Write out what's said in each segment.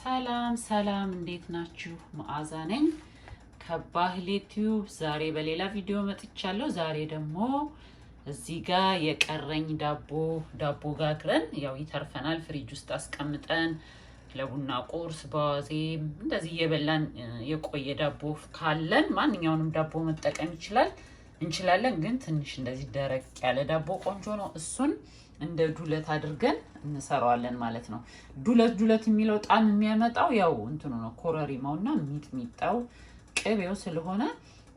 ሰላም ሰላም እንዴት ናችሁ? መዓዛ ነኝ ከባህሊ ቲዩብ። ዛሬ በሌላ ቪዲዮ መጥቻለሁ። ዛሬ ደግሞ እዚህ ጋር የቀረኝ ዳቦ ጋግረን ያው ይተርፈናል ፍሪጅ ውስጥ አስቀምጠን ለቡና ቁርስ በዋዜም እንደዚህ የበላን የቆየ ዳቦ ካለን ማንኛውንም ዳቦ መጠቀም እንችላለን። ግን ትንሽ እንደዚህ ደረቅ ያለ ዳቦ ቆንጆ ነው። እሱን እንደ ዱለት አድርገን እንሰራዋለን ማለት ነው። ዱለት የሚለው ጣም የሚያመጣው ያው እንትኑ ነው ኮረሪማውና ሚጥሚጣው ቅቤው ስለሆነ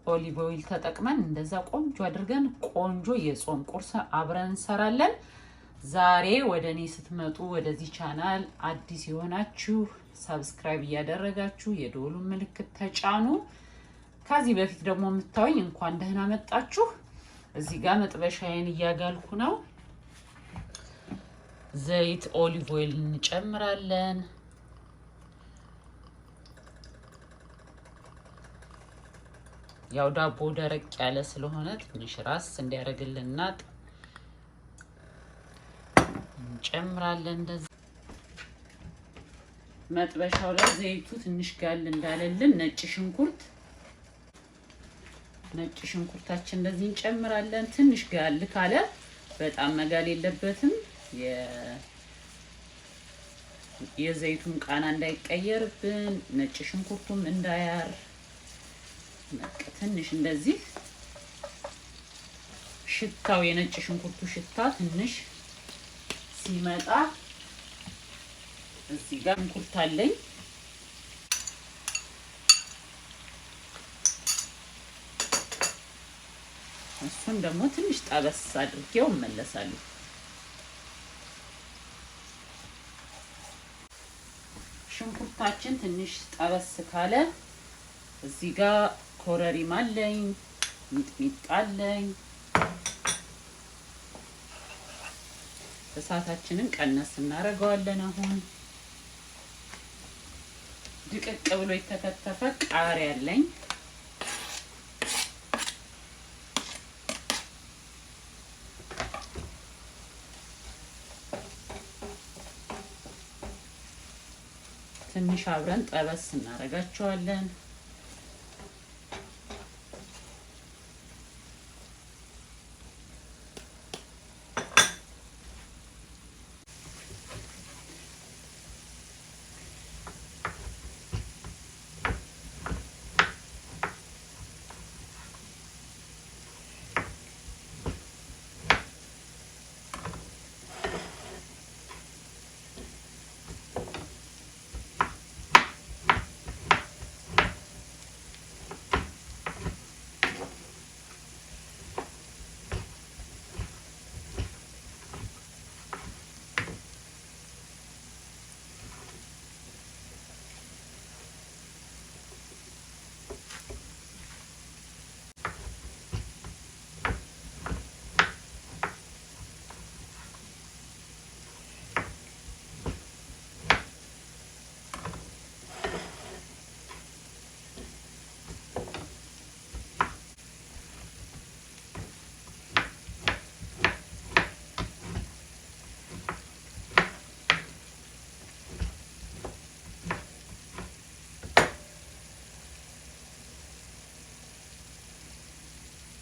ኦሊቭ ኦይል ተጠቅመን እንደዛ ቆንጆ አድርገን ቆንጆ የጾም ቁርስ አብረን እንሰራለን። ዛሬ ወደኔ ስትመጡ ወደዚህ ቻናል አዲስ የሆናችሁ ሰብስክራይብ እያደረጋችሁ የደወሉ ምልክት ተጫኑ። ከዚህ በፊት ደግሞ የምታዩኝ እንኳን ደህና መጣችሁ። እዚህ ጋር መጥበሻዬን እያጋልኩ ነው። ዘይት ኦሊቭ ኦይል እንጨምራለን። ያው ዳቦ ደረቅ ያለ ስለሆነ ትንሽ ራስ እንዲያደርግልንና እንጨምራለን። እንደዚህ መጥበሻው ላይ ዘይቱ ትንሽ ጋል እንዳለልን ነጭ ሽንኩርታችን እንደዚህ እንጨምራለን። ትንሽ ጋል ካለ በጣም መጋል የለበትም። የዘይቱን ቃና እንዳይቀየርብን ነጭ ሽንኩርቱም እንዳያር ትንሽ እንደዚህ ሽታው የነጭ ሽንኩርቱ ሽታ ትንሽ ሲመጣ እዚህ ጋር ሽንኩርት አለኝ እሱን ደግሞ ትንሽ ጠበስ አድርጌው እመለሳለሁ። ሽንኩርታችን ትንሽ ጠበስ ካለ እዚህ ጋር ኮረሪማ አለኝ፣ ሚጥሚጣ አለኝ። እሳታችንን ቀነስ እናደርገዋለን። አሁን ድቅቅ ብሎ የተከተፈ ቃሪያ አለኝ። ትንሽ አብረን ጠበስ እናደርጋቸዋለን።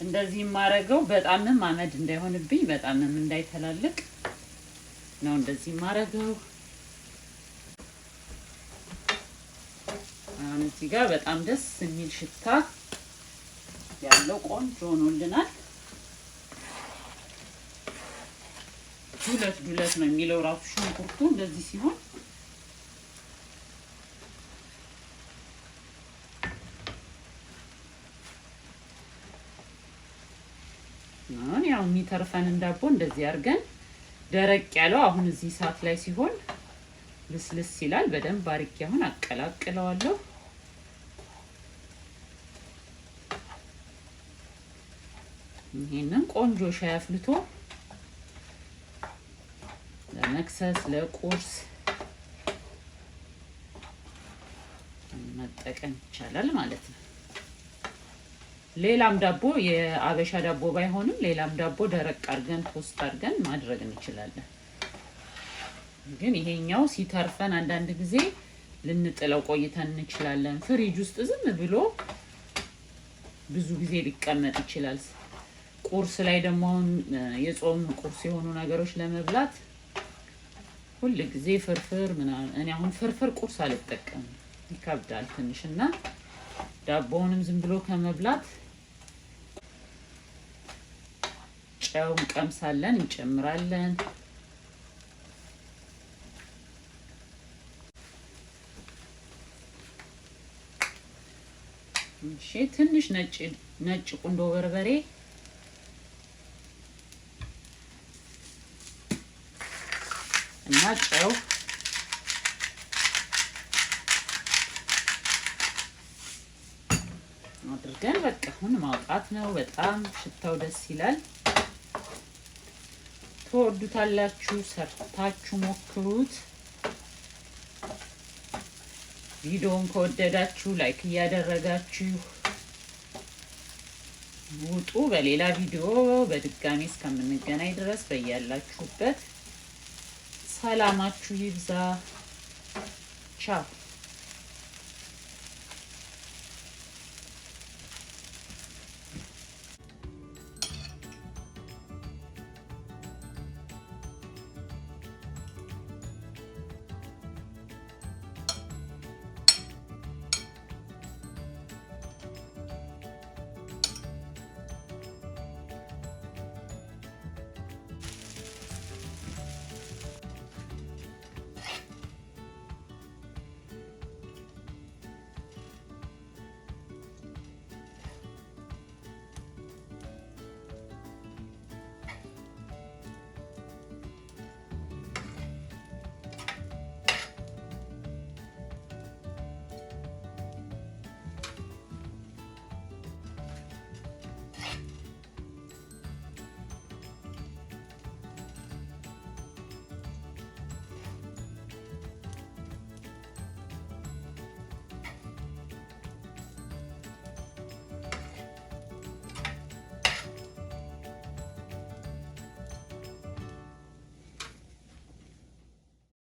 እንደዚህ ማረገው በጣምም አመድ እንዳይሆንብኝ በጣምም እንዳይተላልቅ ነው እንደዚህ ማረገው። አሁን እዚህ ጋር በጣም ደስ የሚል ሽታ ያለው ቆንጆ ሆኖልናል። ዱለት ነው የሚለው ራሱ ሽንኩርቱ እንደዚህ ሲሆን አሁን ያው የሚተርፈን ዳቦ እንደዚህ አድርገን ደረቅ ያለው አሁን እዚህ ሰዓት ላይ ሲሆን ልስልስ ይላል። በደንብ አርቄ አሁን አቀላቅለዋለሁ። ይሄንን ቆንጆ ሻይ አፍልቶ ለመክሰስ ለቁርስ መጠቀም ይቻላል ማለት ነው። ሌላም ዳቦ የአበሻ ዳቦ ባይሆንም ሌላም ዳቦ ደረቅ አድርገን ቶስት አድርገን ማድረግ እንችላለን። ግን ይሄኛው ሲተርፈን አንዳንድ ጊዜ ልንጥለው ቆይተን እንችላለን። ፍሪጅ ውስጥ ዝም ብሎ ብዙ ጊዜ ሊቀመጥ ይችላል። ቁርስ ላይ ደግሞ የጾም ቁርስ የሆኑ ነገሮች ለመብላት ሁሉ ጊዜ ፍርፍር ምናምን እኔ አሁን ፍርፍር ቁርስ አልጠቀምም፣ ይከብዳል ትንሽና ዳቦውንም ዝም ብሎ ከመብላት ጨው እንቀምሳለን፣ እንጨምራለን። እሺ ትንሽ ነጭ ቁንዶ በርበሬ እና ጨው አድርገን በቃ አሁን ማውጣት ነው። በጣም ሽታው ደስ ይላል። ተወዱታላችሁ፣ ሰርታችሁ ሞክሩት። ቪዲዮውን ከወደዳችሁ ላይክ እያደረጋችሁ ውጡ። በሌላ ቪዲዮ በድጋሚ እስከምንገናኝ ድረስ በያላችሁበት ሰላማችሁ ይብዛ። ቻው።